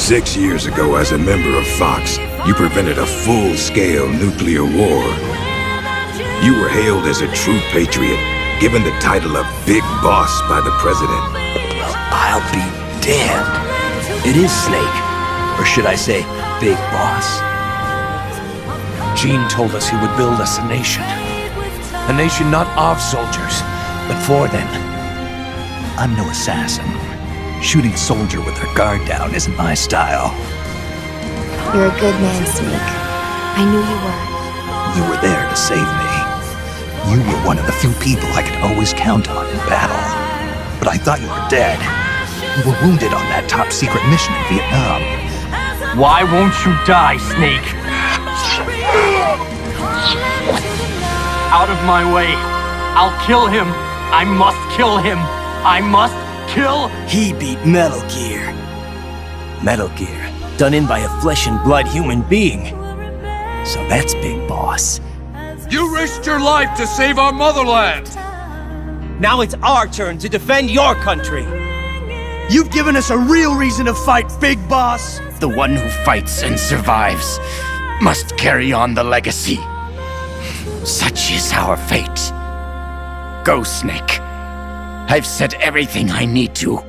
6 years ago, as a member of Fox, you prevented a full-scale nuclear war. You were hailed as a true patriot, given the title of Big Boss by the President. Well, I'll be damned. It is Snake. Or should I say, Big Boss. Gene told us he would build us a nation. A nation not of soldiers, but for them. I'm no assassin. Shooting a soldier with their guard down isn't my style. You're a good man, Snake. I knew you were. You were there to save me. You were one of the few people I could always count on in battle. But I thought you were dead. You were wounded on that top-secret mission in Vietnam. Why won't you die, Snake? Out of my way. I'll kill him. I must kill him. I must kill... He beat Metal Gear. Metal Gear, done in by a flesh and blood human being. So that's Big Boss. You risked your life to save our motherland! Now it's our turn to defend your country. You've given us a real reason to fight, Big Boss. The one who fights and survives must carry on the legacy. Such is our fate. Go, Snake. I've said everything I need to.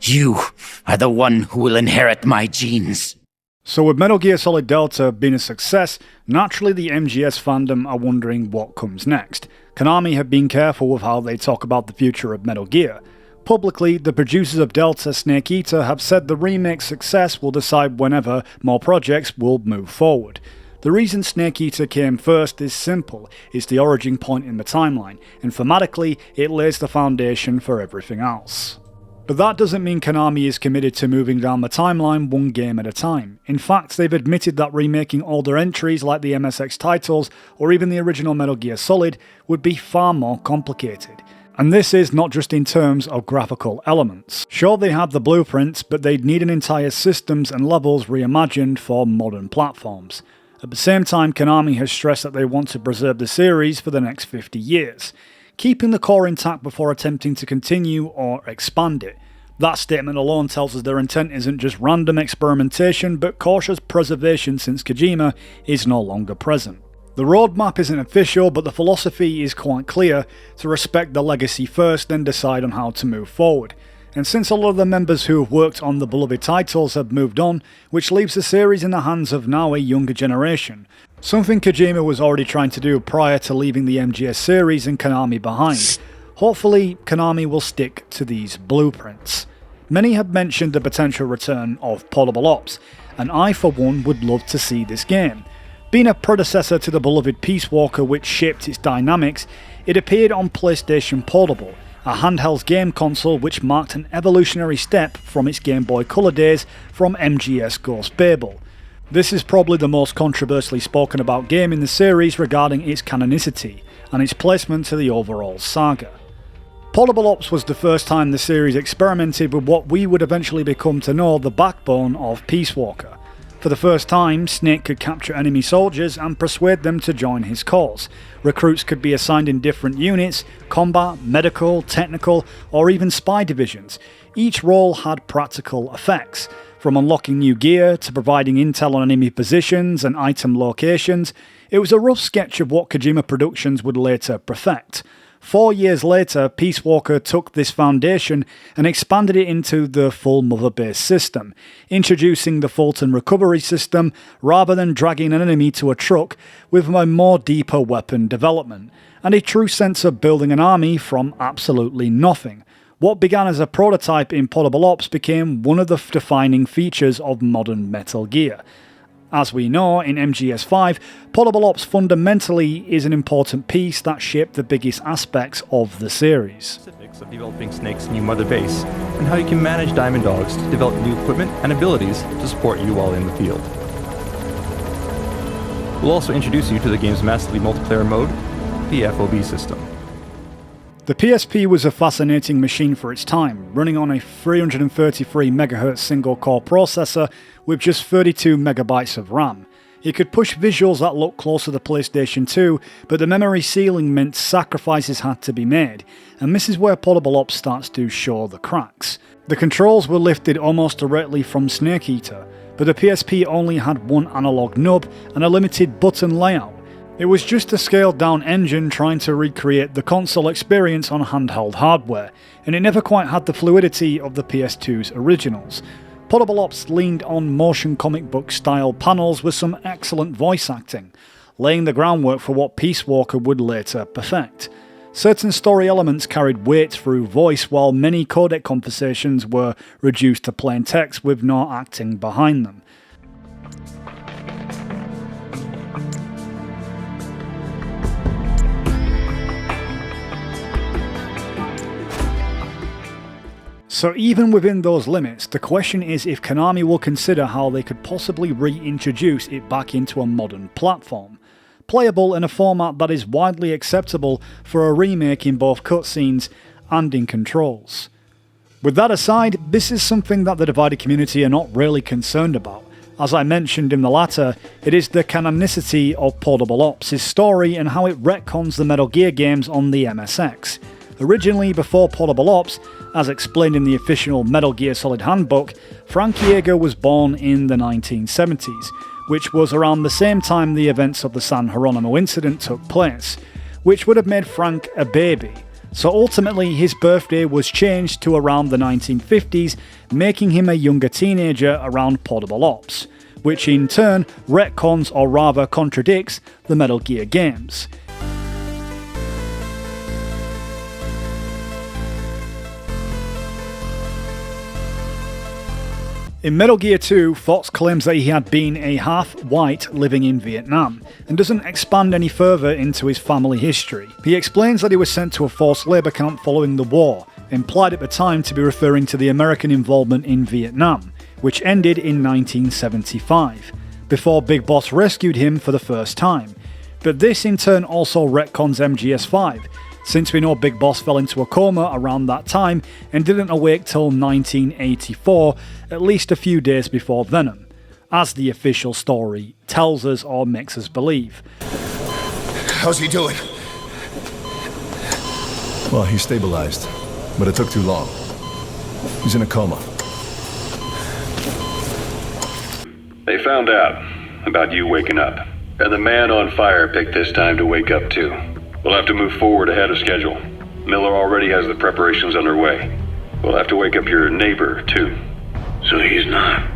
You are the one who will inherit my genes. So with Metal Gear Solid Delta being a success, naturally the MGS fandom are wondering what comes next. Konami have been careful with how they talk about the future of Metal Gear. Publicly, the producers of Delta Snake Eater have said the remake's success will decide whenever more projects will move forward. The reason Snake Eater came first is simple: it's the origin point in the timeline, and thematically it lays the foundation for everything else. But that doesn't mean Konami is committed to moving down the timeline one game at a time. In fact, they've admitted that remaking older entries like the MSX titles or even the original Metal Gear Solid would be far more complicated. And this is not just in terms of graphical elements. Sure, they have the blueprints, but they'd need an entire systems and levels reimagined for modern platforms. At the same time, Konami has stressed that they want to preserve the series for the next 50 years, keeping the core intact before attempting to continue or expand it. That statement alone tells us their intent isn't just random experimentation, but cautious preservation since Kojima is no longer present. The roadmap isn't official, but the philosophy is quite clear: to respect the legacy first, then decide on how to move forward. And since a lot of the members who have worked on the beloved titles have moved on, which leaves the series in the hands of now a younger generation, something Kojima was already trying to do prior to leaving the MGS series and Konami behind. Hopefully, Konami will stick to these blueprints. Many have mentioned the potential return of Portable Ops, and I for one would love to see this game. Being a predecessor to the beloved Peace Walker which shaped its dynamics, it appeared on PlayStation Portable, a handheld game console which marked an evolutionary step from its Game Boy Color days from MGS Ghost Babel. This is probably the most controversially spoken about game in the series regarding its canonicity and its placement to the overall saga. Portable Ops was the first time the series experimented with what we would eventually become to know the backbone of Peace Walker. For the first time, Snake could capture enemy soldiers and persuade them to join his cause. Recruits could be assigned in different units: combat, medical, technical, or even spy divisions. Each role had practical effects, from unlocking new gear to providing intel on enemy positions and item locations. It was a rough sketch of what Kojima Productions would later perfect. 4 years later, Peace Walker took this foundation and expanded it into the full mother-based system, introducing the Fulton recovery system rather than dragging an enemy to a truck, with a more deeper weapon development, and a true sense of building an army from absolutely nothing. What began as a prototype in Portable Ops became one of the defining features of modern Metal Gear. As we know, in MGS5, Portable Ops fundamentally is an important piece that shaped the biggest aspects of the series. Specifics of developing Snake's new mother base, and how you can manage Diamond Dogs to develop new equipment and abilities to support you while in the field. We'll also introduce you to the game's massively multiplayer mode, the FOB system. The PSP was a fascinating machine for its time, running on a 333MHz single-core processor with just 32MB of RAM. It could push visuals that look close to the PlayStation 2, but the memory ceiling meant sacrifices had to be made, and this is where Portable Ops starts to show the cracks. The controls were lifted almost directly from Snake Eater, but the PSP only had one analog nub and a limited button layout. It was just a scaled down engine trying to recreate the console experience on handheld hardware, and it never quite had the fluidity of the PS2's originals. Portable Ops leaned on motion comic book style panels with some excellent voice acting, laying the groundwork for what Peace Walker would later perfect. Certain story elements carried weight through voice, while many codec conversations were reduced to plain text with no acting behind them. So even within those limits, the question is if Konami will consider how they could possibly reintroduce it back into a modern platform, playable in a format that is widely acceptable for a remake in both cutscenes and in controls. With that aside, this is something that the divided community are not really concerned about. As I mentioned in the latter, it is the canonicity of Portable Ops' story and how it retcons the Metal Gear games on the MSX. Originally before Portable Ops, as explained in the official Metal Gear Solid Handbook, Frank Yeager was born in the 1970s, which was around the same time the events of the San Hieronymo incident took place, which would have made Frank a baby. So ultimately his birthday was changed to around the 1950s, making him a younger teenager around Portable Ops, which in turn retcons or rather contradicts the Metal Gear games. In Metal Gear 2, Fox claims that he had been a half-white living in Vietnam, and doesn't expand any further into his family history. He explains that he was sent to a forced labour camp following the war, implied at the time to be referring to the American involvement in Vietnam, which ended in 1975, before Big Boss rescued him for the first time. But this in turn also retcons MGS5, since we know Big Boss fell into a coma around that time and didn't awake till 1984, at least a few days before Venom, as the official story tells us or makes us believe. How's he doing? Well, he stabilized, but it took too long. He's in a coma. They found out about you waking up, and the man on fire picked this time to wake up too. We'll have to move forward ahead of schedule. Miller already has the preparations underway. We'll have to wake up your neighbor, too. So he's not.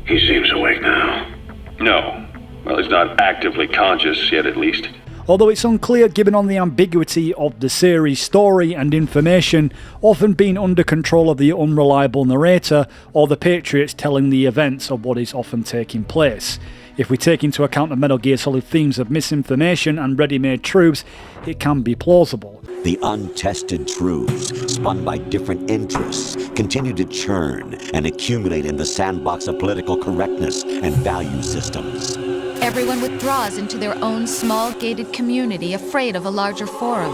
He seems awake now. No. Well, he's not actively conscious yet, at least. Although it's unclear given on the ambiguity of the series story and information often being under control of the unreliable narrator or the Patriots telling the events of what is often taking place. If we take into account the Metal Gear Solid themes of misinformation and ready-made truths, it can be plausible. The untested truths, spun by different interests, continue to churn and accumulate in the sandbox of political correctness and value systems. Everyone withdraws into their own small gated community, afraid of a larger forum.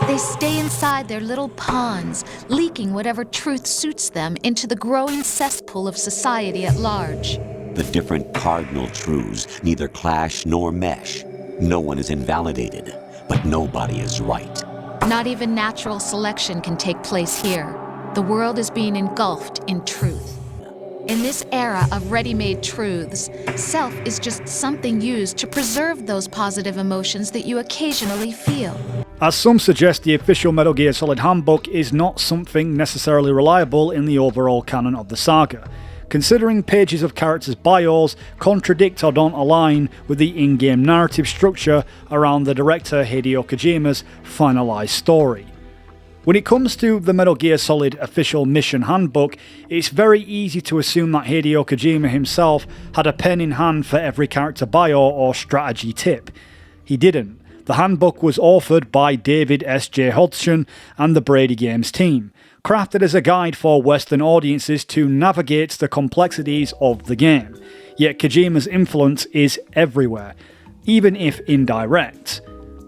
They stay inside their little ponds, leaking whatever truth suits them into the growing cesspool of society at large. The different cardinal truths neither clash nor mesh. No one is invalidated, but nobody is right. Not even natural selection can take place here. The world is being engulfed in truth. In this era of ready-made truths, self is just something used to preserve those positive emotions that you occasionally feel. As some suggest, the official Metal Gear Solid Handbook is not something necessarily reliable in the overall canon of the saga, considering pages of characters' bios contradict or don't align with the in-game narrative structure around the director Hideo Kojima's finalized story. When it comes to the Metal Gear Solid official mission handbook, it's very easy to assume that Hideo Kojima himself had a pen in hand for every character bio or strategy tip. He didn't. The handbook was authored by David S.J. Hodgson and the Brady Games team, crafted as a guide for Western audiences to navigate the complexities of the game. Yet Kojima's influence is everywhere, even if indirect.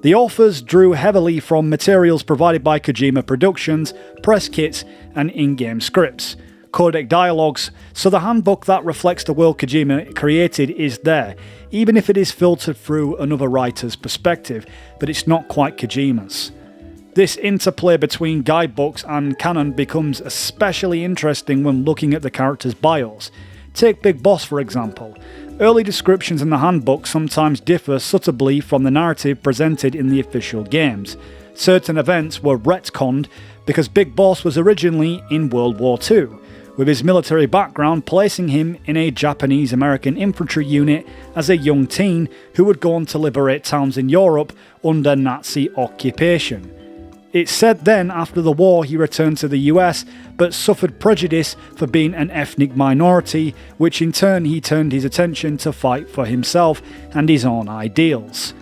The authors drew heavily from materials provided by Kojima Productions, press kits, and in-game scripts, codec dialogues, so the handbook that reflects the world Kojima created is there, even if it is filtered through another writer's perspective, but it's not quite Kojima's. This interplay between guidebooks and canon becomes especially interesting when looking at the characters' bios. Take Big Boss for example. Early descriptions in the handbook sometimes differ subtly from the narrative presented in the official games. Certain events were retconned because Big Boss was originally in World War II, with his military background placing him in a Japanese-American infantry unit as a young teen who would go on to liberate towns in Europe under Nazi occupation. It's said then, after the war, he returned to the US, but suffered prejudice for being an ethnic minority, which in turn he turned his attention to fight for himself and his own ideals,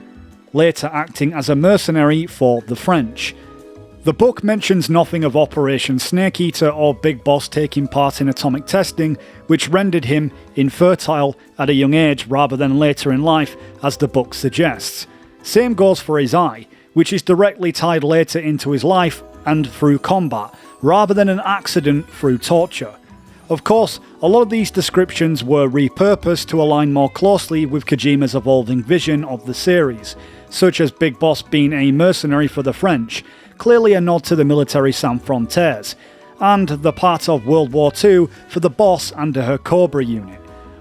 later acting as a mercenary for the French. The book mentions nothing of Operation Snake Eater or Big Boss taking part in atomic testing, which rendered him infertile at a young age rather than later in life, as the book suggests. Same goes for his eye, which is directly tied later into his life and through combat, rather than an accident through torture. Of course, a lot of these descriptions were repurposed to align more closely with Kojima's evolving vision of the series, such as Big Boss being a mercenary for the French, clearly a nod to the military sans frontières, and the part of World War II for the boss and her Cobra unit.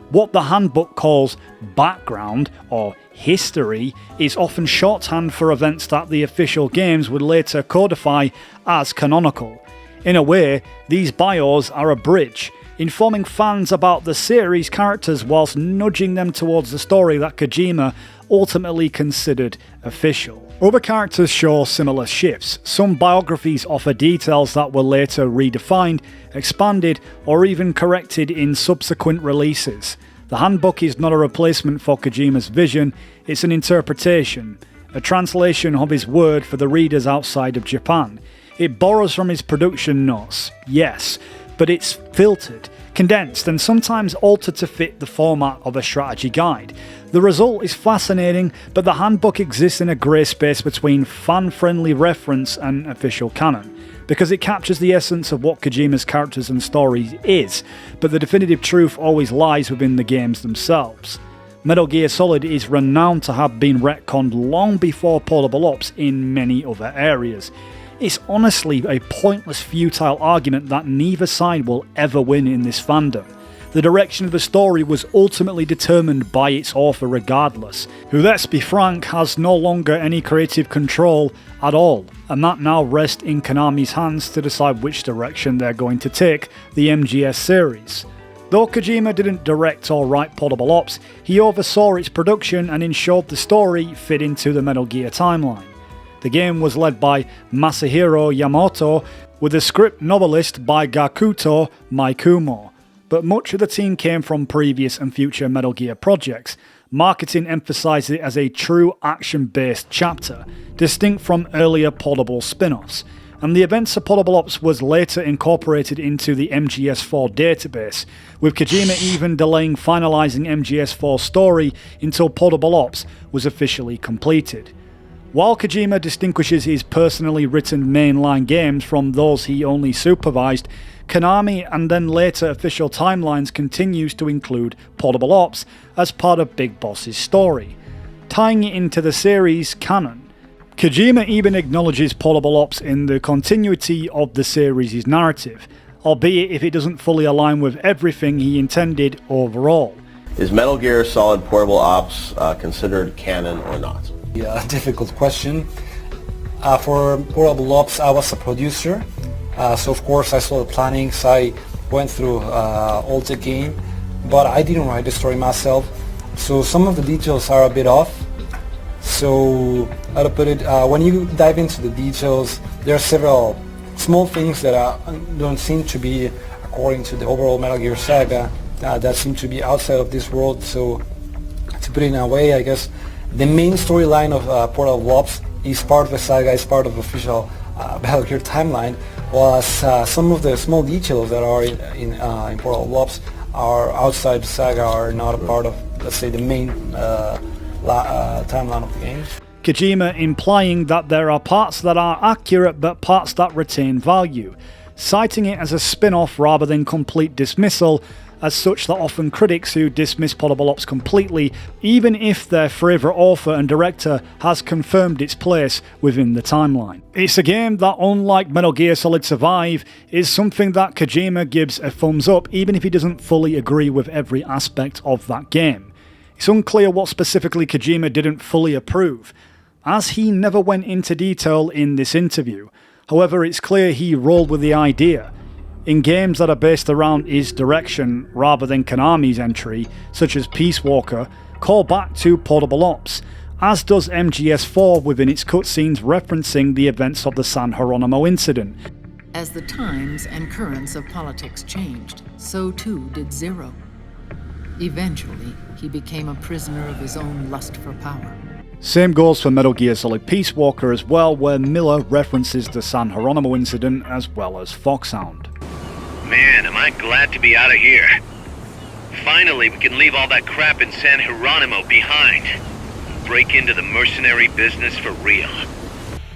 What the handbook calls background or history is often shorthand for events that the official games would later codify as canonical. In a way, these bios are a bridge, informing fans about the series' characters whilst nudging them towards the story that Kojima ultimately considered official. Other characters show similar shifts. Some biographies offer details that were later redefined, expanded, or even corrected in subsequent releases. The handbook is not a replacement for Kojima's vision, it's an interpretation, a translation of his word for the readers outside of Japan. It borrows from his production notes, yes, but it's filtered, condensed, and sometimes altered to fit the format of a strategy guide. The result is fascinating, but the handbook exists in a grey space between fan-friendly reference and official canon, because it captures the essence of what Kojima's characters and stories is, but the definitive truth always lies within the games themselves. Metal Gear Solid is renowned to have been retconned long before Portable Ops in many other areas. It's honestly a pointless, futile argument that neither side will ever win in this fandom. The direction of the story was ultimately determined by its author regardless, who, let's be frank, has no longer any creative control at all, and that now rests in Konami's hands to decide which direction they're going to take the MGS series. Though Kojima didn't direct or write Portable Ops, he oversaw its production and ensured the story fit into the Metal Gear timeline. The game was led by Masahiro Yamamoto, with a script novelist by Gakuto Maikumo, but much of the team came from previous and future Metal Gear projects. Marketing emphasised it as a true action-based chapter, distinct from earlier Portable spin-offs, and the events of Portable Ops was later incorporated into the MGS4 database, with Kojima even delaying finalising MGS4's story until Portable Ops was officially completed. While Kojima distinguishes his personally written mainline games from those he only supervised, Konami and then later official timelines continues to include Portable Ops as part of Big Boss's story, tying it into the series' canon. Kojima even acknowledges Portable Ops in the continuity of the series' narrative, albeit if it doesn't fully align with everything he intended overall. Is Metal Gear Solid Portable Ops considered canon or not? Yeah, difficult question. For Portable Ops, I was a producer, so of course I saw the planning, so I went through all the game, but I didn't write the story myself, so some of the details are a bit off. So, how to put it, when you dive into the details, there are several small things that don't seem to be according to the overall Metal Gear saga, that seem to be outside of this world. So, to put it in a way, I guess, the main storyline of Portable Ops is part of the saga, is part of the official Metal Gear timeline, while some of the small details that are in Portable Ops are outside the saga, are not a part of, let's say, the main timeline of the game. Kojima implying that there are parts that are accurate but parts that retain value. citing it as a spin-off rather than complete dismissal, as such that often critics who dismiss Portable Ops completely, even if their favourite author and director has confirmed its place within the timeline. It's a game that, unlike Metal Gear Solid Survive, is something that Kojima gives a thumbs up even if he doesn't fully agree with every aspect of that game. It's unclear what specifically Kojima didn't fully approve, as he never went into detail in this interview. However, it's clear he rolled with the idea. In games that are based around his direction rather than Konami's entry, such as Peace Walker, call back to Portable Ops, as does MGS4 within its cutscenes referencing the events of the San Hieronymo incident. As the times and currents of politics changed, so too did Zero. Eventually, he became a prisoner of his own lust for power. Same goes for Metal Gear Solid Peace Walker as well, where Miller references the San Hieronymo incident as well as Foxhound. Man, am I glad to be out of here. Finally, we can leave all that crap in San Hieronymo behind. Break into the mercenary business for real.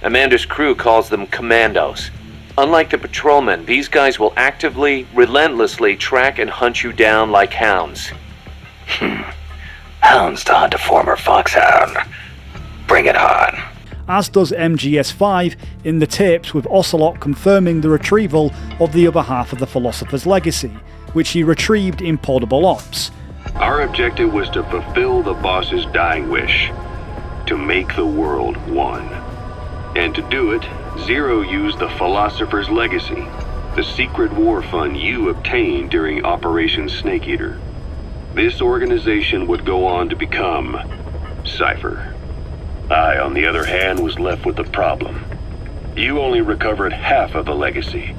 Amanda's crew calls them commandos. Unlike the patrolmen, these guys will actively, relentlessly track and hunt you down like hounds. Hounds to hunt a former foxhound. Bring it on. As does MGS5 in the tapes, with Ocelot confirming the retrieval of the other half of the Philosopher's Legacy, which he retrieved in Portable Ops. Our objective was to fulfill the boss's dying wish, to make the world one. And to do it, Zero used the Philosopher's Legacy, the secret war fund you obtained during Operation Snake Eater. This organization would go on to become Cypher. I, on the other hand, was left with the problem. You only recovered half of the legacy.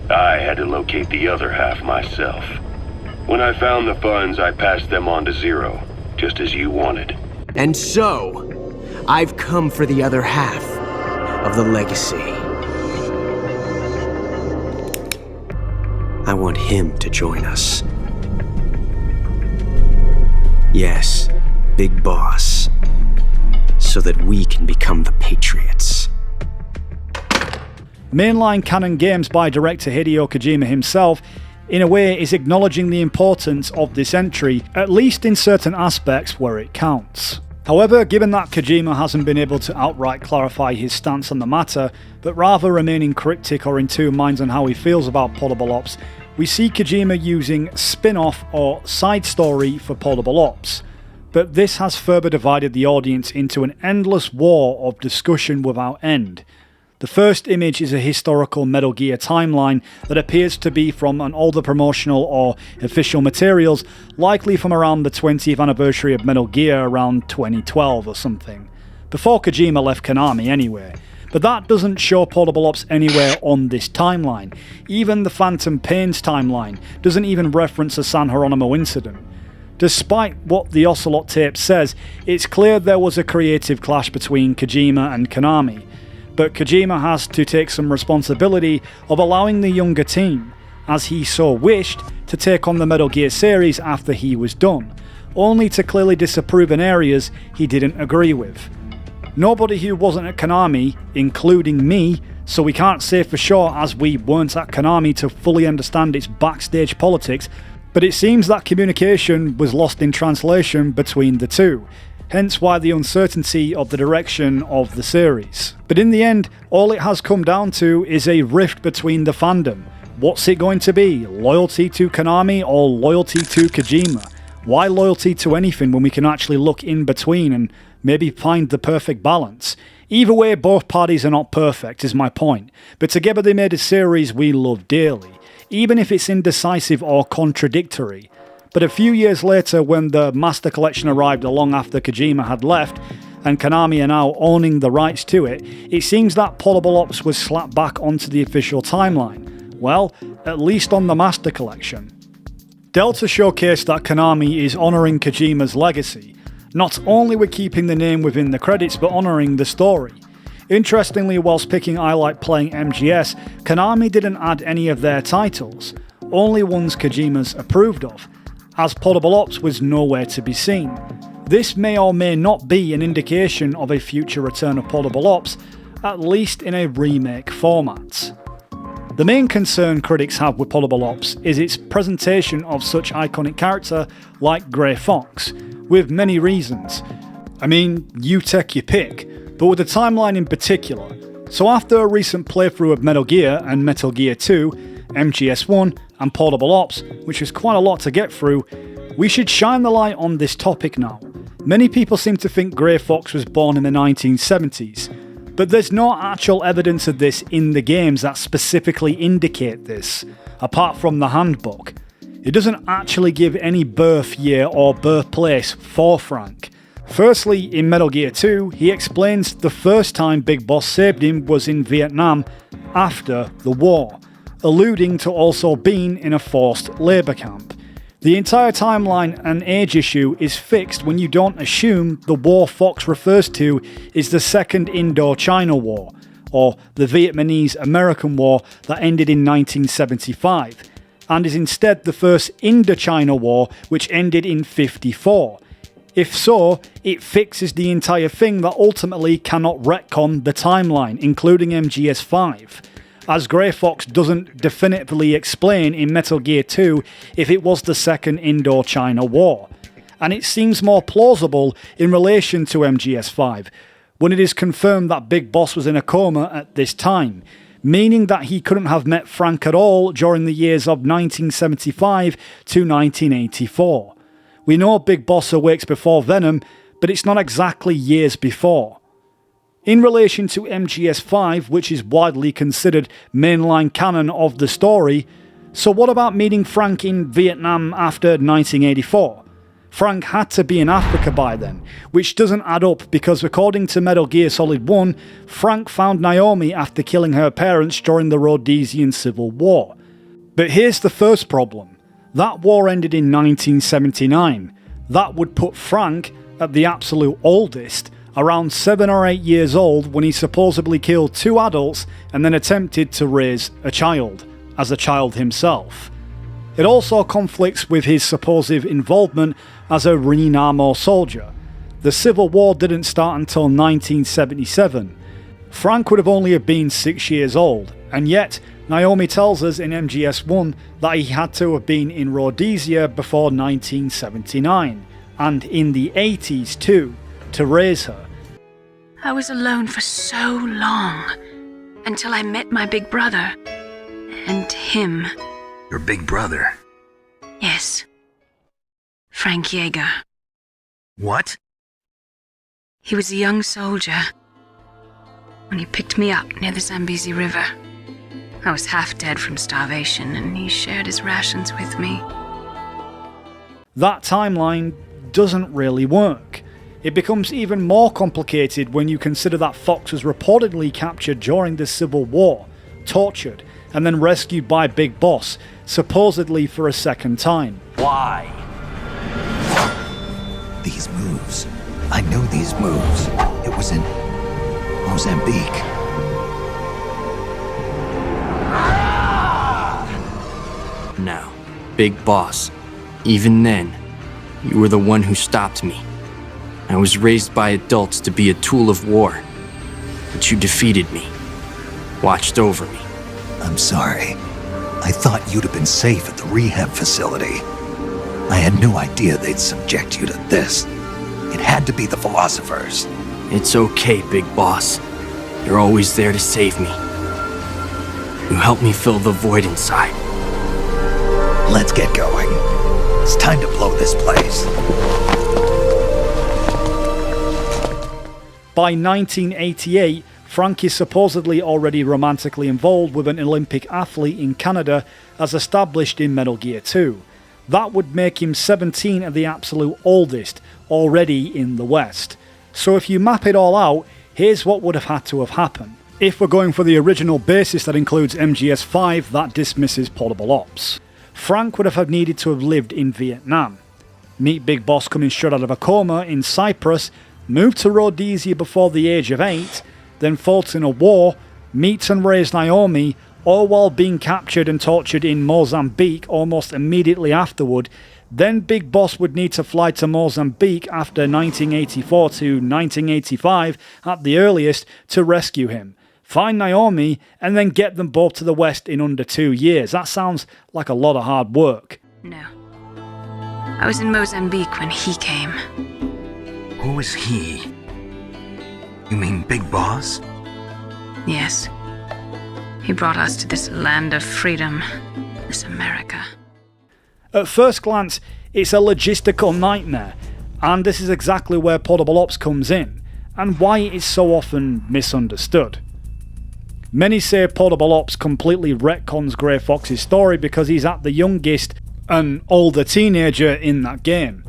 I had to locate the other half myself. When I found the funds, I passed them on to Zero, just as you wanted. And so, I've come for the other half of the legacy. I want him to join us. Yes, Big Boss. So that we can become the Patriots. Mainline canon games by director Hideo Kojima himself, in a way, is acknowledging the importance of this entry, at least in certain aspects where it counts. However, given that Kojima hasn't been able to outright clarify his stance on the matter, but rather remaining cryptic or in two minds on how he feels about Portable Ops, we see Kojima using spin-off or side story for Portable Ops. But this has further divided the audience into an endless war of discussion without end. The first image is a historical Metal Gear timeline that appears to be from an older promotional or official materials, likely from around the 20th anniversary of Metal Gear around 2012 or something. Before Kojima left Konami anyway. But that doesn't show Portable Ops anywhere on this timeline. Even the Phantom Pains timeline doesn't even reference the San Hieronymo incident. Despite what the Ocelot tape says, it's clear there was a creative clash between Kojima and Konami, but Kojima has to take some responsibility of allowing the younger team, as he so wished, to take on the Metal Gear series after he was done, only to clearly disapprove in areas he didn't agree with. Nobody who wasn't at Konami, including me, so we can't say for sure as we weren't at Konami to fully understand its backstage politics, but it seems that communication was lost in translation between the two, hence why the uncertainty of the direction of the series. But in the end, all it has come down to is a rift between the fandom. What's it going to be? Loyalty to Konami or loyalty to Kojima? Why loyalty to anything when we can actually look in between and maybe find the perfect balance? Either way, both parties are not perfect, is my point, but together they made a series we love dearly, even if it's indecisive or contradictory. But a few years later, when the Master Collection arrived long after Kojima had left, and Konami are now owning the rights to it, it seems that Portable Ops was slapped back onto the official timeline. Well, at least on the Master Collection. Delta showcased that Konami is honouring Kojima's legacy, not only with keeping the name within the credits, but honouring the story. Interestingly, whilst picking I Like Playing MGS, Konami didn't add any of their titles, only ones Kojima's approved of, as Portable Ops was nowhere to be seen. This may or may not be an indication of a future return of Portable Ops, at least in a remake format. The main concern critics have with Portable Ops is its presentation of such iconic character like Grey Fox, with many reasons. I mean, you take your pick, but with the timeline in particular. So after a recent playthrough of Metal Gear and Metal Gear 2, MGS1 and Portable Ops, which is quite a lot to get through, we should shine the light on this topic now. Many people seem to think Grey Fox was born in the 1970s, but there's no actual evidence of this in the games that specifically indicate this, apart from the handbook. It doesn't actually give any birth year or birthplace for Frank. Firstly, in Metal Gear 2, he explains the first time Big Boss saved him was in Vietnam after the war, alluding to also being in a forced labour camp. The entire timeline and age issue is fixed when you don't assume the war Fox refers to is the Second Indochina War, or the Vietnamese-American War that ended in 1975, and is instead the First Indochina War, which ended in 1954. If so, it fixes the entire thing that ultimately cannot retcon the timeline, including MGS5. As Grey Fox doesn't definitively explain in Metal Gear 2 if it was the Second Indochina War, and it seems more plausible in relation to MGS5, when it is confirmed that Big Boss was in a coma at this time, meaning that he couldn't have met Frank at all during the years of 1975 to 1984. We know Big Boss awakes before Venom, but it's not exactly years before. In relation to MGS5, which is widely considered mainline canon of the story, so what about meeting Frank in Vietnam after 1984? Frank had to be in Africa by then, which doesn't add up because according to Metal Gear Solid 1, Frank found Naomi after killing her parents during the Rhodesian Civil War. But here's the first problem. That war ended in 1979. That would put Frank at the absolute oldest, around 7 or 8 years old when he supposedly killed 2 adults and then attempted to raise a child, as a child himself. It also conflicts with his supposed involvement as a Hieronymo soldier. The Civil War didn't start until 1977. Frank would have only been 6 years old, and yet Naomi tells us in MGS1 that he had to have been in Rhodesia before 1979, and in the 80s too, to raise her. I was alone for so long, until I met my big brother, and him. Your big brother? Yes. Frank Yeager. What? He was a young soldier when he picked me up near the Zambezi River. I was half dead from starvation, and he shared his rations with me. That timeline doesn't really work. It becomes even more complicated when you consider that Fox was reportedly captured during the Civil War, tortured, and then rescued by Big Boss, supposedly for a second time. Why? These moves. I know these moves. It was in Mozambique. Now, Big Boss, even then, you were the one who stopped me. I was raised by adults to be a tool of war, but you defeated me, watched over me. I'm sorry. I thought you'd have been safe at the rehab facility. I had no idea they'd subject you to this. It had to be the philosophers. It's okay, Big Boss. You're always there to save me. You helped me fill the void inside. Let's get going. It's time to blow this place. By 1988, Frank is supposedly already romantically involved with an Olympic athlete in Canada as established in Metal Gear 2. That would make him 17 at the absolute oldest, already in the West. So if you map it all out, here's what would have had to have happened. If we're going for the original basis that includes MGS5, that dismisses Portable Ops. Frank would have needed to have lived in Vietnam. Meet Big Boss coming straight out of a coma in Cyprus, moved to Rhodesia before the age of 8, then fought in a war, meets and raised Naomi, all while being captured and tortured in Mozambique almost immediately afterward. Then Big Boss would need to fly to Mozambique after 1984 to 1985 at the earliest to rescue him. find Naomi, and then get them both to the West in under 2 years. That sounds like a lot of hard work. No. I was in Mozambique when he came. Who is he? You mean Big Boss? Yes. He brought us to this land of freedom, this America. At first glance, it's a logistical nightmare, and this is exactly where Portable Ops comes in, and why it is so often misunderstood. Many say Portable Ops completely retcons Grey Fox's story because he's at the youngest and older teenager in that game.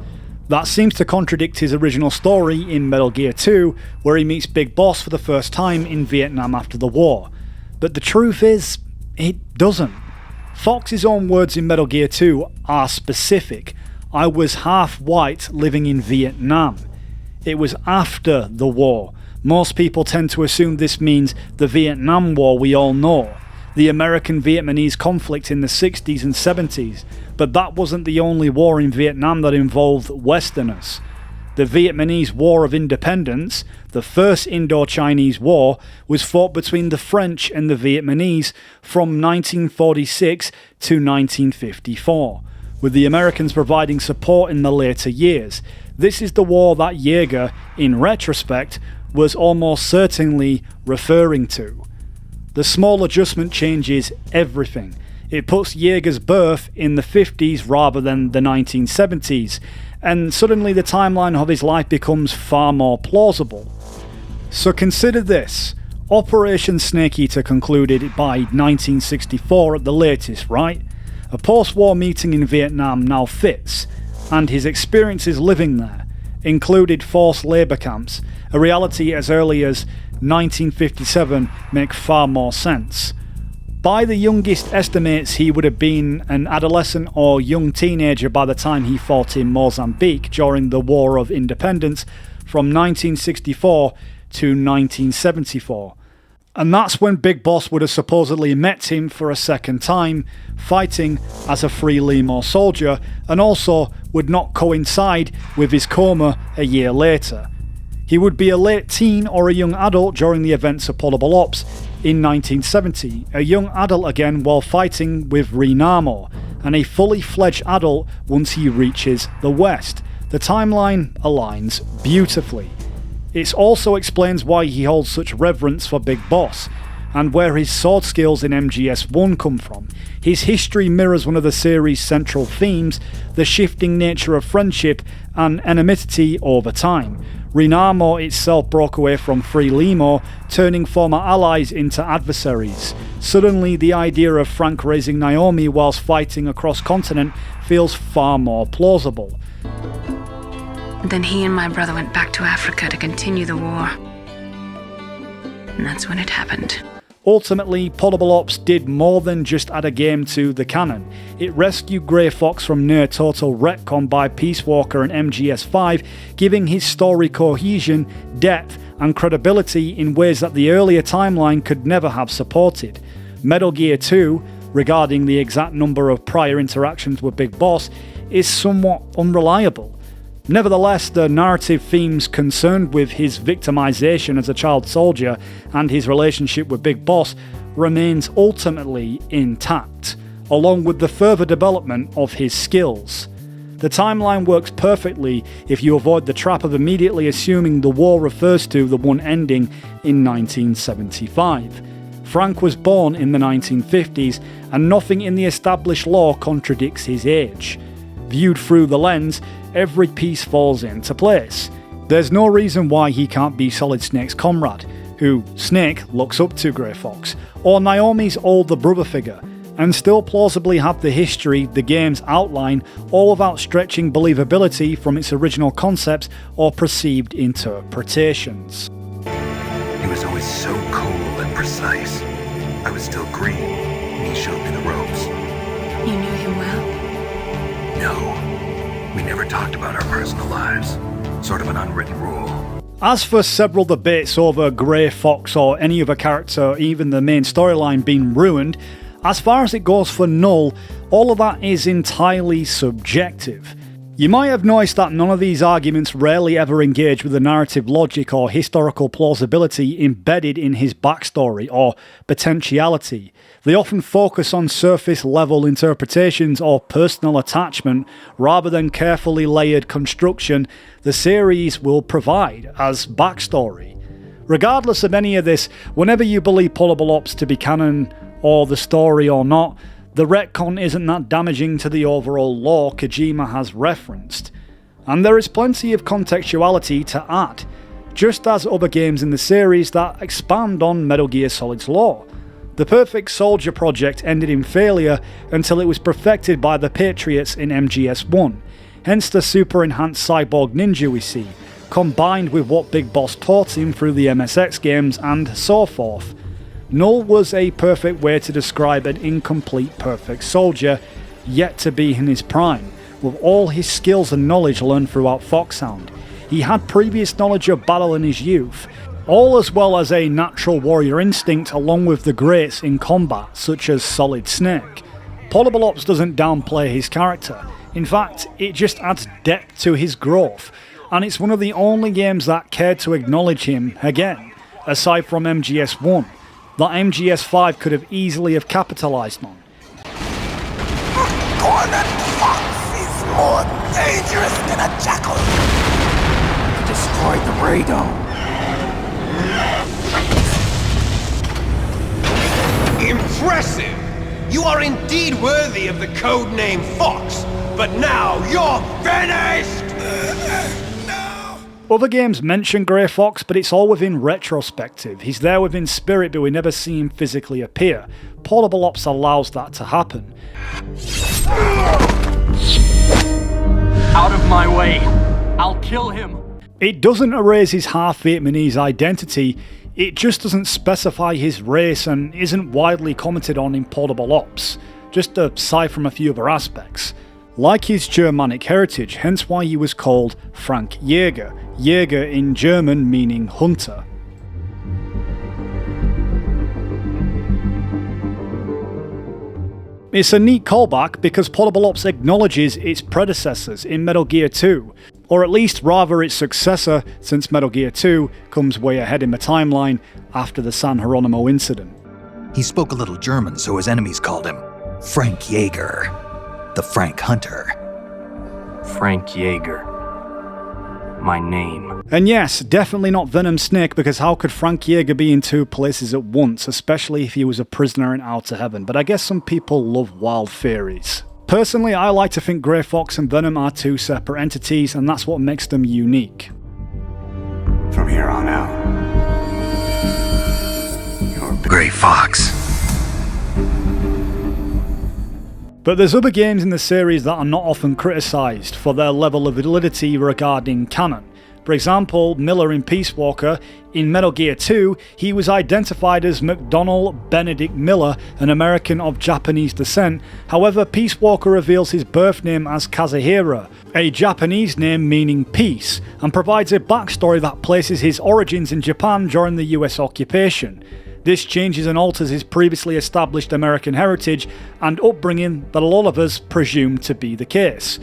That seems to contradict his original story in Metal Gear 2, where he meets Big Boss for the first time in Vietnam after the war. But the truth is, it doesn't. Fox's own words in Metal Gear 2 are specific. I was half white living in Vietnam. It was after the war. Most people tend to assume this means the Vietnam War we all know, the American-Vietnamese conflict in the 60s and 70s, but that wasn't the only war in Vietnam that involved Westerners. The Vietnamese War of Independence, the first Indo-Chinese War, was fought between the French and the Vietnamese from 1946 to 1954, with the Americans providing support in the later years. This is the war that Yeager, in retrospect, was almost certainly referring to. The small adjustment changes everything. It puts Yeager's birth in the 50s rather than the 1970s, and suddenly the timeline of his life becomes far more plausible. So consider this. Operation Snake Eater concluded by 1964 at the latest, right? A post-war meeting in Vietnam now fits, and his experiences living there included forced labour camps. A reality as early as 1957 make far more sense. By the youngest estimates, he would have been an adolescent or young teenager by the time he fought in Mozambique during the War of Independence from 1964 to 1974. And that's when Big Boss would have supposedly met him for a second time, fighting as a Frelimo soldier, and also would not coincide with his coma a year later. He would be a late teen or a young adult during the events of Portable Ops in 1970, a young adult again while fighting with Hieronymo, and a fully fledged adult once he reaches the West. The timeline aligns beautifully. It also explains why he holds such reverence for Big Boss, and where his sword skills in MGS1 come from. His history mirrors one of the series' central themes, the shifting nature of friendship and enmity over time. Hieronymo itself broke away from Frelimo, turning former allies into adversaries. Suddenly, the idea of Frank raising Naomi whilst fighting across continent feels far more plausible. Then he and my brother went back to Africa to continue the war. And that's when it happened. Ultimately, Portable Ops did more than just add a game to the canon. It rescued Grey Fox from near total retcon by Peace Walker and MGS5, giving his story cohesion, depth, and credibility in ways that the earlier timeline could never have supported. Metal Gear 2, regarding the exact number of prior interactions with Big Boss, is somewhat unreliable. Nevertheless, the narrative themes concerned with his victimization as a child soldier and his relationship with Big Boss remains ultimately intact, along with the further development of his skills. The timeline works perfectly if you avoid the trap of immediately assuming the war refers to the one ending in 1975. Frank was born in the 1950s, and nothing in the established lore contradicts his age. Viewed through the lens, every piece falls into place. There's no reason why he can't be Solid Snake's comrade, who Snake looks up to Grey Fox, or Naomi's older brother figure, and still plausibly have the history the games outline, all without stretching believability from its original concepts or perceived interpretations. He was always so cool and precise. I was still green, and he showed me the ropes. You knew him well? No. We never talked about our personal lives. Sort of an unwritten rule. As for several debates over Grey Fox or any other character, even the main storyline being ruined, as far as it goes for Null, all of that is entirely subjective. You might have noticed that none of these arguments rarely ever engage with the narrative logic or historical plausibility embedded in his backstory or potentiality. They often focus on surface-level interpretations or personal attachment rather than carefully layered construction the series will provide as backstory. Regardless of any of this, whenever you believe Portable Ops to be canon or the story or not, the retcon isn't that damaging to the overall lore Kojima has referenced. And there is plenty of contextuality to add, just as other games in the series that expand on Metal Gear Solid's lore. The Perfect Soldier project ended in failure until it was perfected by the Patriots in MGS1, hence the super enhanced cyborg ninja we see, combined with what Big Boss taught him through the MSX games and so forth. Null was a perfect way to describe an incomplete Perfect Soldier, yet to be in his prime, with all his skills and knowledge learned throughout Foxhound. He had previous knowledge of battle in his youth, all as well as a natural warrior instinct along with the greats in combat, such as Solid Snake. Portable Ops doesn't downplay his character, in fact, it just adds depth to his growth, and it's one of the only games that cared to acknowledge him again, aside from MGS1. That MGS5 could have easily have capitalised on. Cornered fox is more dangerous than a jackal. He destroyed the radome. Impressive! You are indeed worthy of the codename Fox, but now you're finished! Other games mention Grey Fox, but it's all within retrospective. He's there within spirit, but we never see him physically appear. Portable Ops allows that to happen. Out of my way! I'll kill him! It doesn't erase his half-Vietnamese identity, it just doesn't specify his race and isn't widely commented on in Portable Ops, just aside from a few other aspects. Like his Germanic heritage, hence why he was called Frank Jäger, Jäger in German meaning hunter. It's a neat callback because Portable Ops acknowledges its predecessors in Metal Gear 2, or at least rather its successor, since Metal Gear 2 comes way ahead in the timeline after the San Hieronymo incident. He spoke a little German, so his enemies called him Frank Jäger. The Frank Hunter. Frank Jäger. My name. And yes, definitely not Venom Snake, because how could Frank Jäger be in two places at once, especially if he was a prisoner in Outer Heaven, but I guess some people love wild theories. Personally, I like to think Grey Fox and Venom are two separate entities, and that's what makes them unique. From here on out, you're Grey Fox. But there's other games in the series that are not often criticised for their level of validity regarding canon. For example, Miller in Peace Walker. In Metal Gear 2, he was identified as McDonald Benedict Miller, an American of Japanese descent. However, Peace Walker reveals his birth name as Kazuhira, a Japanese name meaning peace, and provides a backstory that places his origins in Japan during the US occupation. This changes and alters his previously established American heritage and upbringing that a lot of us presume to be the case.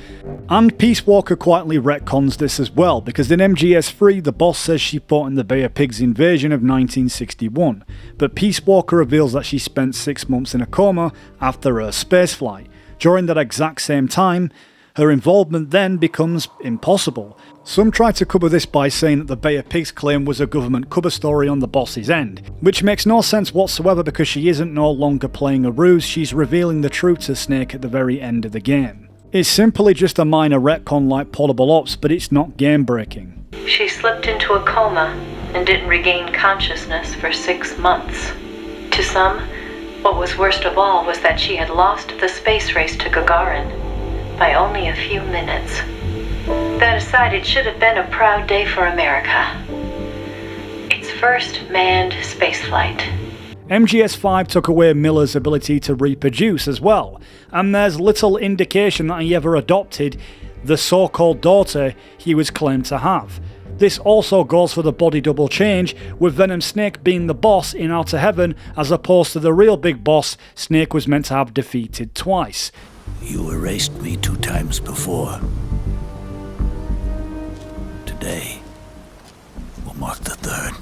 And Peace Walker quietly retcons this as well, because in MGS3 the boss says she fought in the Bay of Pigs invasion of 1961, but Peace Walker reveals that she spent 6 months in a coma after her spaceflight. During that exact same time, her involvement then becomes impossible. Some try to cover this by saying that the Bay of Pigs claim was a government cover story on the boss's end, which makes no sense whatsoever because she isn't no longer playing a ruse, she's revealing the truth to Snake at the very end of the game. It's simply just a minor retcon like Portable Ops, but it's not game breaking. She slipped into a coma and didn't regain consciousness for 6 months. To some, what was worst of all was that she had lost the space race to Gagarin by only a few minutes. That aside, it should have been a proud day for America. Its first manned spaceflight. MGS5 took away Miller's ability to reproduce as well, and there's little indication that he ever adopted the so-called daughter he was claimed to have. This also goes for the body double change, with Venom Snake being the boss in Outer Heaven as opposed to the real big boss Snake was meant to have defeated twice. You erased me 2 times before. today will mark the third.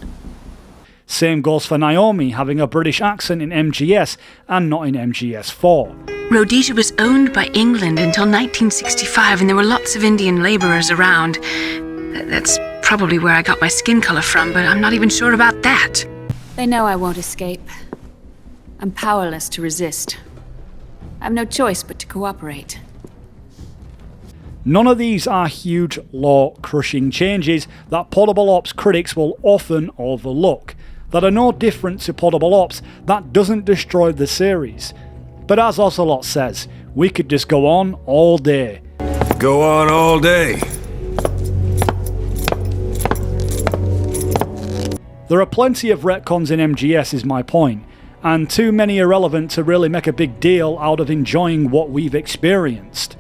Same goes for Naomi having a British accent in MGS and not in MGS4. Rhodesia was owned by England until 1965, and there were lots of Indian laborers around. That's probably where I got my skin color from, but I'm not even sure about that. They know I won't escape. I'm powerless to resist. I have no choice but to cooperate. None of these are huge, law-crushing changes that Portable Ops critics will often overlook, that are no different to Portable Ops that doesn't destroy the series. But as Ocelot says, we could just go on all day. Go on all day. There are plenty of retcons in MGS is my point, and too many irrelevant to really make a big deal out of enjoying what we've experienced.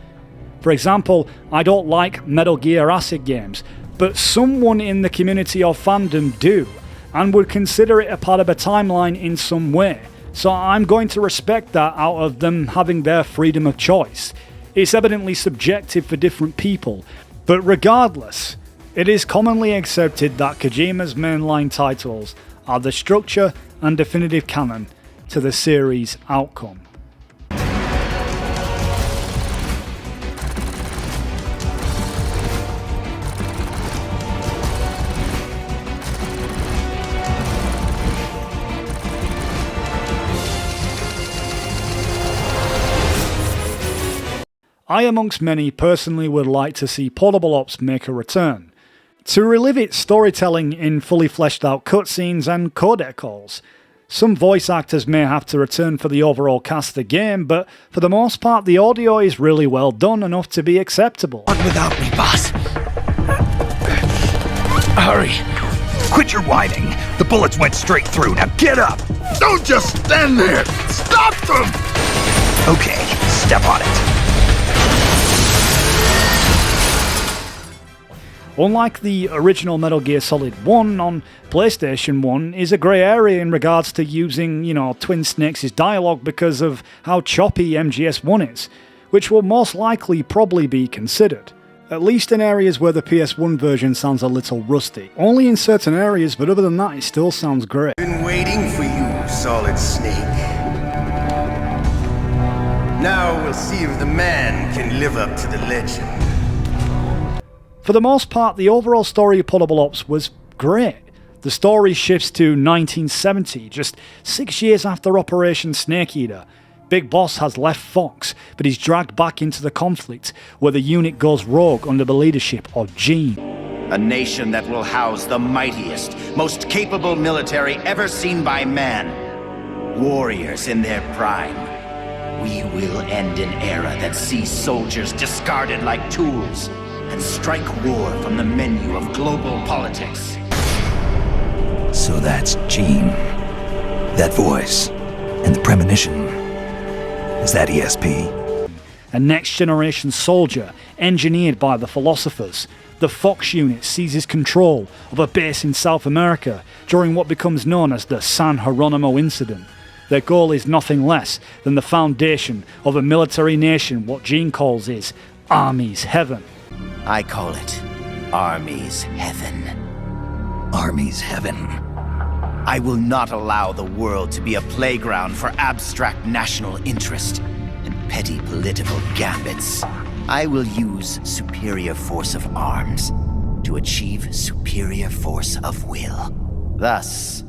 For example, I don't like Metal Gear Acid games, but someone in the community or fandom do, and would consider it a part of a timeline in some way, so I'm going to respect that out of them having their freedom of choice. It's evidently subjective for different people, but regardless, it is commonly accepted that Kojima's mainline titles are the structure and definitive canon to the series' outcome. I, amongst many, personally would like to see Portable Ops make a return, to relive its storytelling in fully fleshed out cutscenes and codec calls. Some voice actors may have to return for the overall cast of the game, but for the most part the audio is really well done enough to be acceptable. Not without me, boss. Hurry. Quit your whining. The bullets went straight through. Now get up. Don't just stand there. Stop them. Okay, step on it. Unlike the original Metal Gear Solid 1 on PlayStation 1 is a grey area in regards to using, Twin Snakes' dialogue because of how choppy MGS1 is, which will most likely probably be considered. At least in areas where the PS1 version sounds a little rusty. Only in certain areas, but other than that it still sounds great. Been waiting for you, Solid Snake. Now we'll see if the man can live up to the legend. For the most part, the overall story of Portable Ops was great. The story shifts to 1970, just 6 years after Operation Snake Eater. Big Boss has left Fox, but he's dragged back into the conflict, where the unit goes rogue under the leadership of Gene. A nation that will house the mightiest, most capable military ever seen by man. Warriors in their prime. We will end an era that sees soldiers discarded like tools, and strike war from the menu of global politics. So that's Gene. That voice. And the premonition. Is that ESP? A next-generation soldier, engineered by the philosophers. The Fox unit seizes control of a base in South America during what becomes known as the San Hieronymo incident. Their goal is nothing less than the foundation of a military nation what Gene calls his Army's Heaven. I call it Army's Heaven. Army's Heaven. I will not allow the world to be a playground for abstract national interest and petty political gambits. I will use superior force of arms to achieve superior force of will. Thus,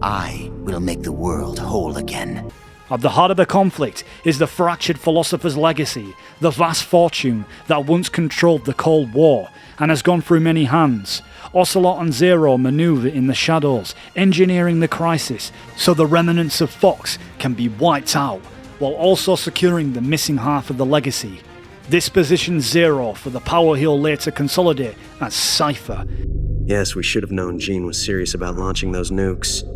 I will make the world whole again. At the heart of the conflict is the fractured philosopher's legacy, the vast fortune that once controlled the Cold War and has gone through many hands. Ocelot and Zero maneuver in the shadows, engineering the crisis so the remnants of Fox can be wiped out, while also securing the missing half of the legacy. This positions Zero for the power he'll later consolidate as Cypher. Yes, we should have known Gene was serious about launching those nukes.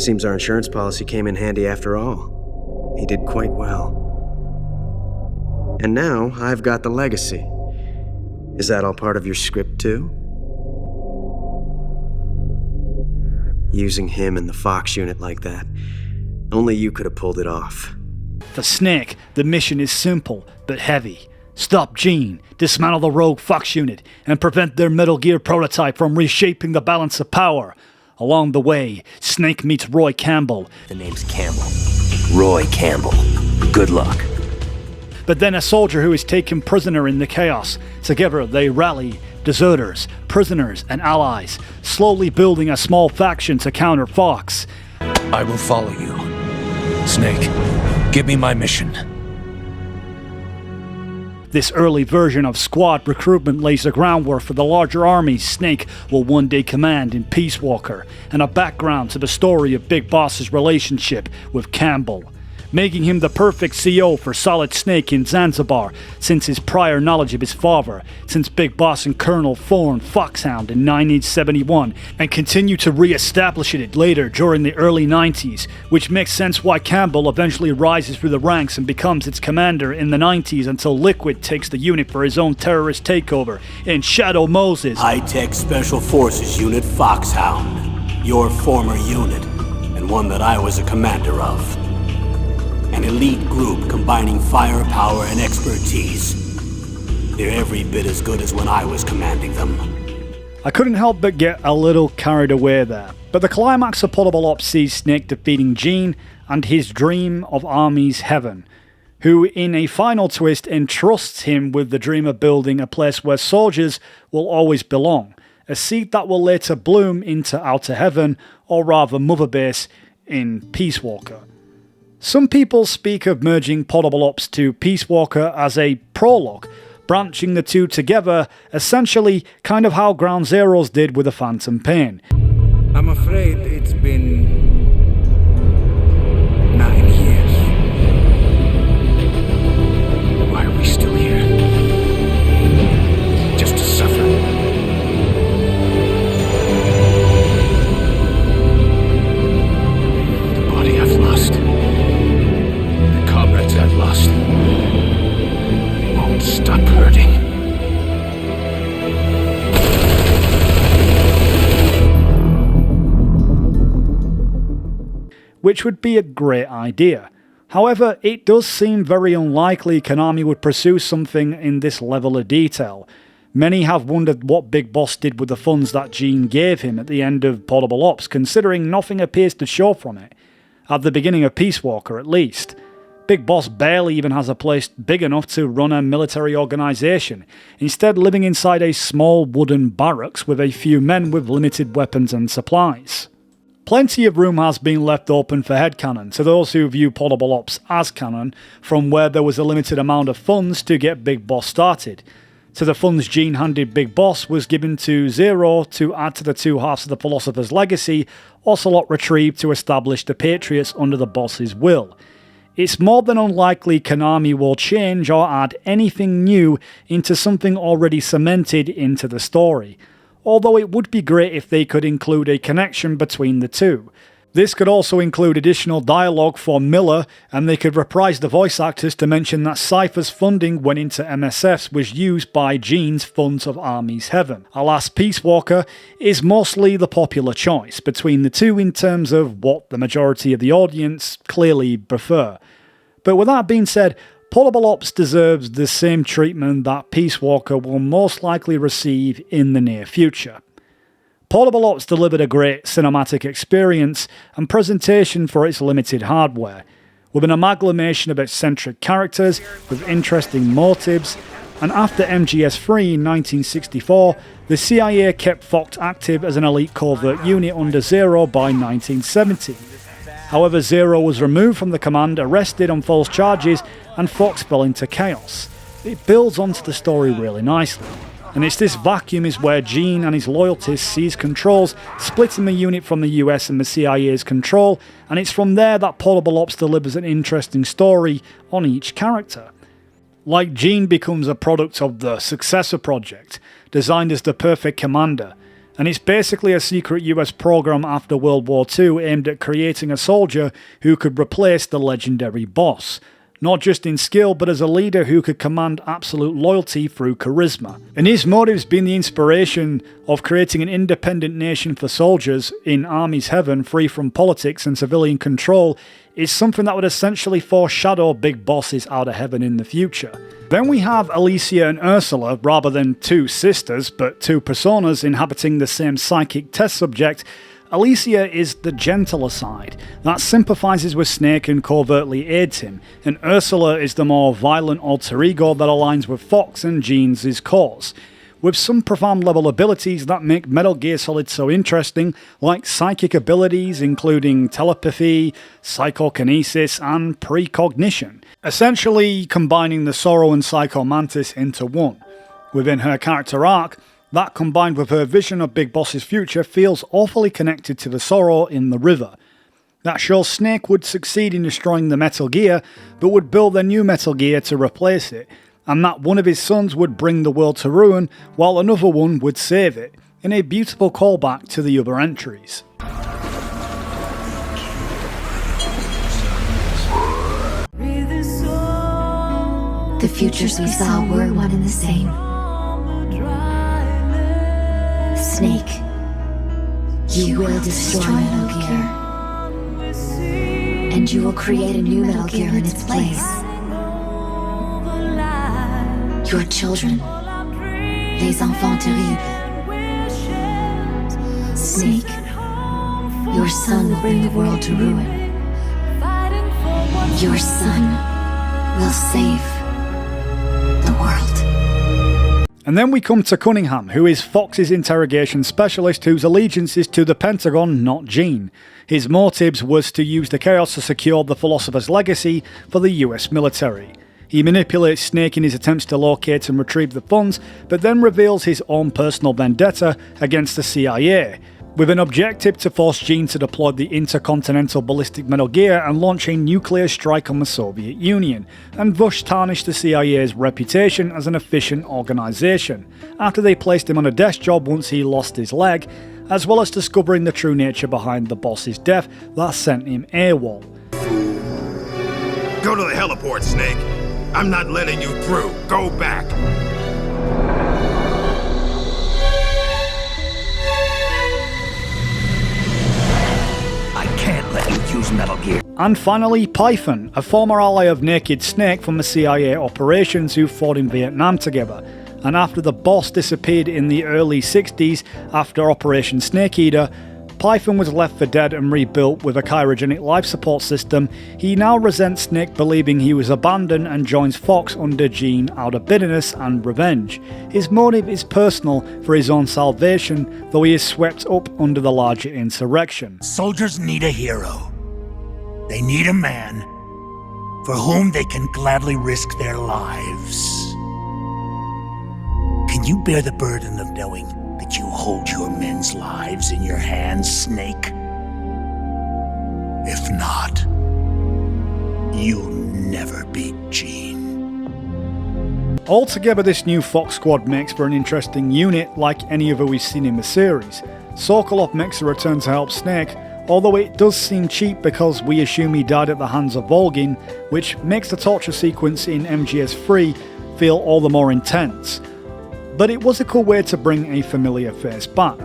Seems our insurance policy came in handy after all. He did quite well. And now I've got the legacy. Is that all part of your script too? Using him and the Fox unit like that. Only you could have pulled it off. For Snake, the mission is simple but heavy. Stop Gene, dismantle the Rogue Fox unit, and prevent their Metal Gear prototype from reshaping the balance of power. Along the way, Snake meets Roy Campbell. The name's Campbell. Roy Campbell. Good luck. But then a soldier who is taken prisoner in the chaos. Together they rally deserters, prisoners, and allies, slowly building a small faction to counter Fox. I will follow you. Snake, give me my mission. This early version of squad recruitment lays the groundwork for the larger armies Snake will one day command in Peace Walker, and a background to the story of Big Boss's relationship with Campbell, making him the perfect CO for Solid Snake in Zanzibar since his prior knowledge of his father, since Big Boss and Colonel formed Foxhound in 1971 and continue to re-establish it later during the early 90s, which makes sense why Campbell eventually rises through the ranks and becomes its commander in the 90s until Liquid takes the unit for his own terrorist takeover in Shadow Moses. High-tech Special Forces Unit Foxhound, your former unit, and one that I was a commander of. An elite group combining firepower and expertise. They're every bit as good as when I was commanding them. I couldn't help but get a little carried away there, but the climax of Portable Ops sees Snake defeating Gene and his dream of Army's Heaven, who in a final twist entrusts him with the dream of building a place where soldiers will always belong, a seed that will later bloom into Outer Heaven, or rather Mother Base, in Peace Walker. Some people speak of merging Portable Ops to Peace Walker as a prologue, branching the two together, essentially kind of how Ground Zeroes did with the Phantom Pain. I'm afraid it's been 9 years. Why are we still here? Just to suffer. The body I've lost. Comrades I've lost won't stop hurting. Which would be a great idea. However, it does seem very unlikely Konami would pursue something in this level of detail. Many have wondered what Big Boss did with the funds that Gene gave him at the end of Portable Ops, considering nothing appears to show from it. At the beginning of Peace Walker, at least. Big Boss barely even has a place big enough to run a military organisation, instead living inside a small wooden barracks with a few men with limited weapons and supplies. Plenty of room has been left open for headcanon to those who view Portable Ops as canon, from where there was a limited amount of funds to get Big Boss started. So the funds Gene handed Big Boss was given to Zero to add to the two halves of the Philosopher's Legacy, Ocelot retrieved to establish the Patriots under the Boss's will. It's more than unlikely Konami will change or add anything new into something already cemented into the story, although it would be great if they could include a connection between the two. This could also include additional dialogue for Miller, and they could reprise the voice actors to mention that Cypher's funding went into MSFs was used by Gene's funds of Army's Heaven. Alas, Peace Walker is mostly the popular choice between the two in terms of what the majority of the audience clearly prefer. But with that being said, Portable Ops deserves the same treatment that Peace Walker will most likely receive in the near future. Portable Ops delivered a great cinematic experience and presentation for its limited hardware, with an amalgamation of eccentric characters with interesting motives, and after MGS3 in 1964, the CIA kept Fox active as an elite covert unit under Zero by 1970. However, Zero was removed from the command, arrested on false charges, and Fox fell into chaos. It builds onto the story really nicely. And it's this vacuum is where Gene and his loyalties seize controls, splitting the unit from the US and the CIA's control, and it's from there that Portable Ops delivers an interesting story on each character. Like Gene becomes a product of the Successor Project, designed as the perfect commander, and it's basically a secret US program after World War II aimed at creating a soldier who could replace the legendary boss. Not just in skill, but as a leader who could command absolute loyalty through charisma. And his motives being the inspiration of creating an independent nation for soldiers in Army's Heaven, free from politics and civilian control, is something that would essentially foreshadow Big Boss's Outer Heaven in the future. Then we have Alicia and Ursula, rather than two sisters, but two personas inhabiting the same psychic test subject. Alicia is the gentler side, that sympathises with Snake and covertly aids him, and Ursula is the more violent alter ego that aligns with Fox and Gene's cause, with some profound level abilities that make Metal Gear Solid so interesting, like psychic abilities including telepathy, psychokinesis and precognition, essentially combining the Sorrow and Psycho Mantis into one. Within her character arc, that combined with her vision of Big Boss's future feels awfully connected to the Sorrow in the river. That shows Snake would succeed in destroying the Metal Gear, but would build a new Metal Gear to replace it, and that one of his sons would bring the world to ruin while another one would save it, in a beautiful callback to the other entries. The futures we saw were one and the same. Snake, you will destroy Metal Gear, and you will create a new Metal Gear in its place. Your children, les enfants terribles. Snake, your son will bring the world to ruin. Your son will save the world. And then we come to Cunningham, who is Fox's interrogation specialist whose allegiance is to the Pentagon, not Gene. His motives was to use the chaos to secure the Philosopher's legacy for the US military. He manipulates Snake in his attempts to locate and retrieve the funds, but then reveals his own personal vendetta against the CIA, with an objective to force Gene to deploy the intercontinental ballistic Metal Gear and launch a nuclear strike on the Soviet Union, and thus tarnish the CIA's reputation as an efficient organisation, after they placed him on a desk job once he lost his leg, as well as discovering the true nature behind the boss's death that sent him AWOL. Go to the heliport, Snake. I'm not letting you through. Go back. I can't let you use Metal Gear. And finally, Python, a former ally of Naked Snake from the CIA operations who fought in Vietnam together. And after the boss disappeared in the early 60s after Operation Snake Eater, Python was left for dead and rebuilt with a cryogenic life support system. He now resents Snake believing he was abandoned and joins Fox under Gene out of bitterness and revenge. His motive is personal for his own salvation, though he is swept up under the larger insurrection. Soldiers need a hero. They need a man for whom they can gladly risk their lives. Can you bear the burden of knowing that you hold your men's lives in your hands, Snake? If not, you'll never beat Gene. Altogether, this new Fox squad makes for an interesting unit like any other we've seen in the series. Sokolov makes a return to help Snake, although it does seem cheap because we assume he died at the hands of Volgin, which makes the torture sequence in MGS3 feel all the more intense. But it was a cool way to bring a familiar face back.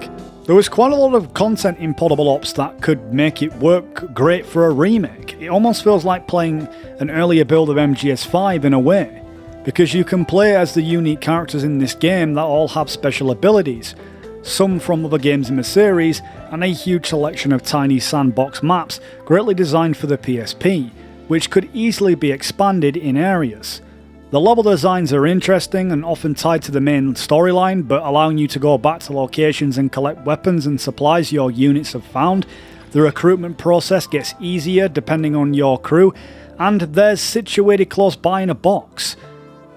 There was quite a lot of content in Portable Ops that could make it work great for a remake. It almost feels like playing an earlier build of MGS5 in a way, because you can play as the unique characters in this game that all have special abilities, some from other games in the series, and a huge selection of tiny sandbox maps greatly designed for the PSP, which could easily be expanded in areas. The level designs are interesting and often tied to the main storyline, but allowing you to go back to locations and collect weapons and supplies your units have found. The recruitment process gets easier depending on your crew, and they're situated close by in a box.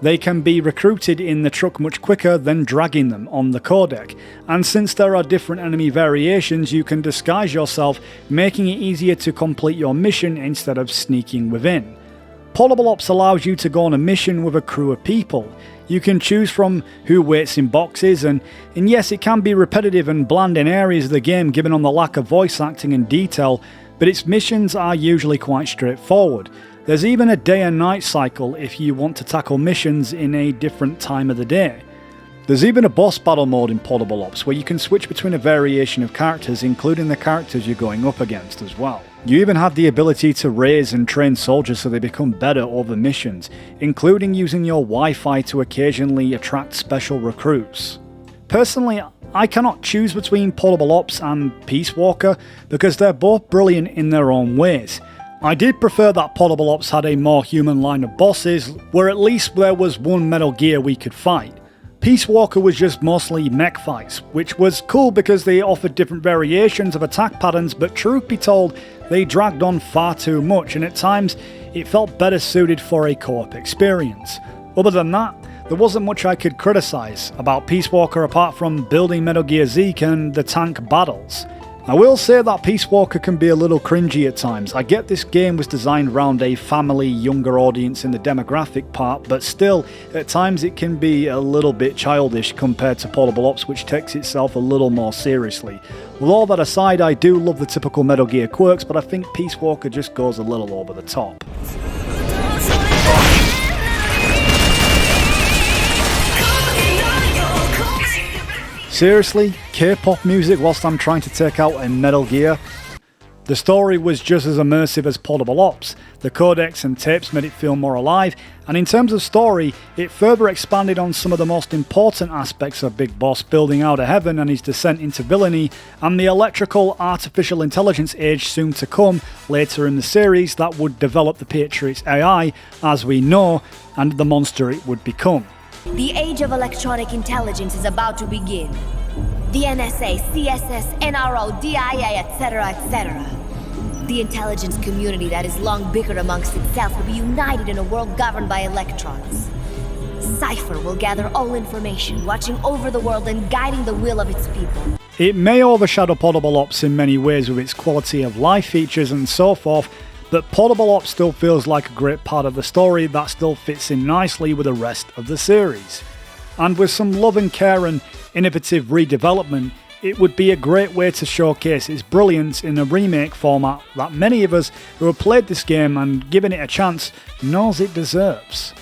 They can be recruited in the truck much quicker than dragging them on the codec, and since there are different enemy variations, you can disguise yourself, making it easier to complete your mission instead of sneaking within. Portable Ops allows you to go on a mission with a crew of people. You can choose from who waits in boxes, and yes, it can be repetitive and bland in areas of the game given on the lack of voice acting and detail, but its missions are usually quite straightforward. There's even a day and night cycle if you want to tackle missions in a different time of the day. There's even a boss battle mode in Portable Ops where you can switch between a variation of characters, including the characters you're going up against as well. You even have the ability to raise and train soldiers so they become better over missions, including using your Wi-Fi to occasionally attract special recruits. Personally, I cannot choose between Portable Ops and Peace Walker because they're both brilliant in their own ways. I did prefer that Portable Ops had a more human line of bosses, where at least there was one Metal Gear we could fight. Peace Walker was just mostly mech fights, which was cool because they offered different variations of attack patterns, but truth be told, they dragged on far too much, and at times it felt better suited for a co-op experience. Other than that, there wasn't much I could criticise about Peace Walker apart from building Metal Gear Zeke and the tank battles. I will say that Peace Walker can be a little cringy at times. I get this game was designed around a family, younger audience in the demographic part, but still, at times it can be a little bit childish compared to Portable Ops, which takes itself a little more seriously. With all that aside, I do love the typical Metal Gear quirks, but I think Peace Walker just goes a little over the top. Seriously? K-pop music whilst I'm trying to take out a Metal Gear? The story was just as immersive as Portable Ops. The codecs and tapes made it feel more alive, and in terms of story, it further expanded on some of the most important aspects of Big Boss building out of heaven and his descent into villainy, and the electrical artificial intelligence age soon to come later in the series that would develop the Patriots AI, as we know, and the monster it would become. The age of electronic intelligence is about to begin. The NSA, CSS, NRO, DIA, etc., etc. The intelligence community that has long bickered amongst itself will be united in a world governed by electrons. Cypher will gather all information, watching over the world and guiding the will of its people. It may overshadow Portable Ops in many ways with its quality of life features and so forth, but Portable Ops still feels like a great part of the story that still fits in nicely with the rest of the series. And with some love and care and innovative redevelopment, it would be a great way to showcase its brilliance in a remake format that many of us who have played this game and given it a chance knows it deserves.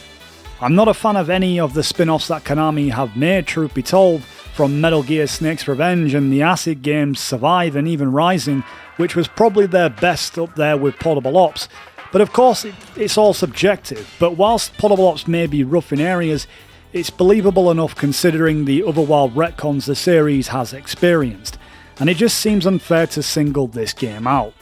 I'm not a fan of any of the spin-offs that Konami have made, truth be told, from Metal Gear Snake's Revenge and the Acid games Survive and even Rising, which was probably their best up there with Portable Ops. But of course, it's all subjective. But whilst Portable Ops may be rough in areas, it's believable enough considering the otherworld retcons the series has experienced. And it just seems unfair to single this game out.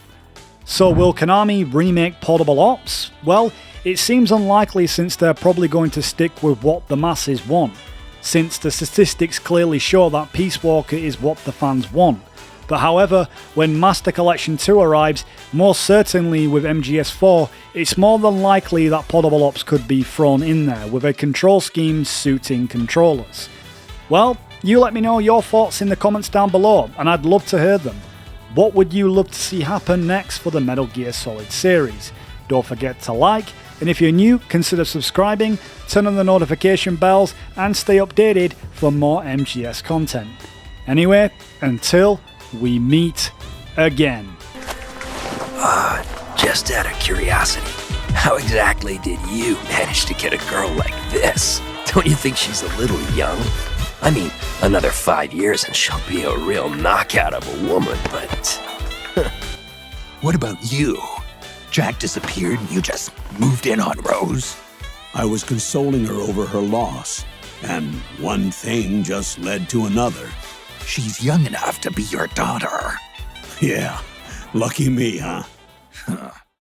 So will Konami remake Portable Ops? Well, it seems unlikely since they're probably going to stick with what the masses want, since the statistics clearly show that Peace Walker is what the fans want. But however, when Master Collection 2 arrives, most certainly with MGS4, it's more than likely that Portable Ops could be thrown in there, with a control scheme suiting controllers. Well, you let me know your thoughts in the comments down below, and I'd love to hear them. What would you love to see happen next for the Metal Gear Solid series? Don't forget to like, and if you're new, consider subscribing, turn on the notification bells, and stay updated for more MGS content. Anyway, until we meet again. Just out of curiosity, how exactly did you manage to get a girl like this? Don't you think she's a little young? I mean, another 5 years and she'll be a real knockout of a woman, but... What about you? Jack disappeared and you just moved in on Rose? I was consoling her over her loss, and one thing just led to another. She's young enough to be your daughter. Yeah, lucky me, huh?